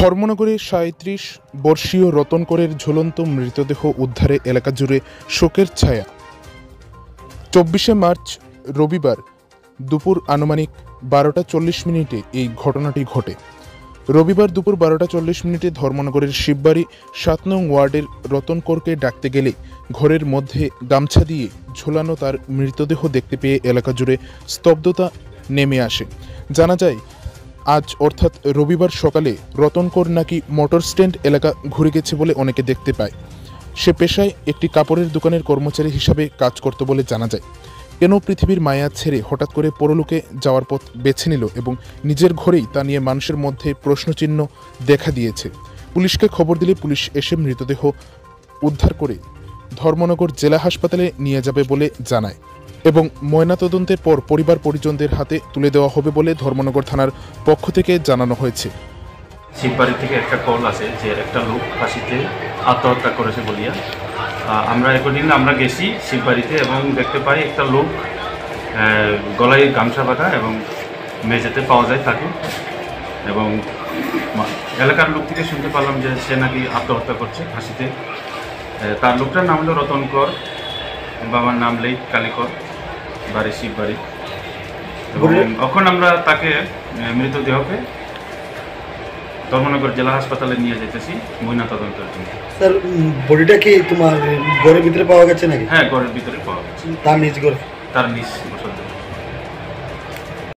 ধর্মনগরে ৩৭ বর্ষীয় রতন করের ঝুলন্ত মৃতদেহ উদ্ধারে এলাকা জুড়ে শোকের ছায়া। ২৪শে মার্চ রবিবার দুপুর আনুমানিক ১২টা ৪০ এই ঘটনাটি ঘটে। রবিবার দুপুর ১২টা ৪০ ধর্মনগরের শিববাড়ি ৭ নং ওয়ার্ডের রতন করকে ডাকতে গেলে ঘরের মধ্যে গামছা দিয়ে ঝোলানো তার মৃতদেহ দেখতে পেয়ে এলাকা জুড়ে স্তব্ধতা নেমে আসে। জানা যায়, আজ অর্থাৎ রবিবার সকালে রতন কর নাকি মোটর স্ট্যান্ড এলাকা ঘুরে গেছে বলে অনেকে দেখতে পায়। সে পেশায় একটি কাপড়ের দোকানের কর্মচারী হিসাবে কাজ করত বলে জানা যায়। কেন পৃথিবীর মায়া ছেড়ে হঠাৎ করে পরলোকে যাওয়ার পথ বেছে নিল এবং নিজের ঘরেই তা নিয়ে মানুষের মধ্যে প্রশ্নচিহ্ন দেখা দিয়েছে। পুলিশকে খবর দিলে পুলিশ এসে মৃতদেহ উদ্ধার করে ধর্মনগর জেলা হাসপাতালে নিয়ে যাবে বলে জানায় এবং ময়নাতদন্তের পর পরিবার পরিজনদের হাতে তুলে দেওয়া হবে বলে ধর্মনগর থানার পক্ষ থেকে জানানো হয়েছে। শিববাড়ি থেকে একটা কল আছে যে একটা লোক ফাঁসিতে আত্মহত্যা করেছে বলিয়া আমরা অ্যাকর্ডিংলি আমরা গেছি শিববাড়িতে এবং দেখতে পাই একটা লোক গলায় গামছা বাঁধা এবং মেঝেতে পাওয়া যায় তাকে, এবং এলাকার লোক থেকে শুনতে পারলাম যে সে নাকি আত্মহত্যা করছে ফাঁসিতে। তার লোকটার নাম হলো রতন কর, বাবার নাম লেট কালীকর, বাড়ি শিববাড়ি। এবং এখন আমরা তাকে মৃতদেহকে ধর্মনগর জেলা হাসপাতালে নিয়ে যেতেছি ময়নাতদন্তের জন্য। স্যার, বডিটা কি তোমার ঘরের ভিতরে পাওয়া গেছে নাকি? হ্যাঁ, ঘরের ভিতরে পাওয়া গেছে। তার নিজ ঘরে? তার নিজ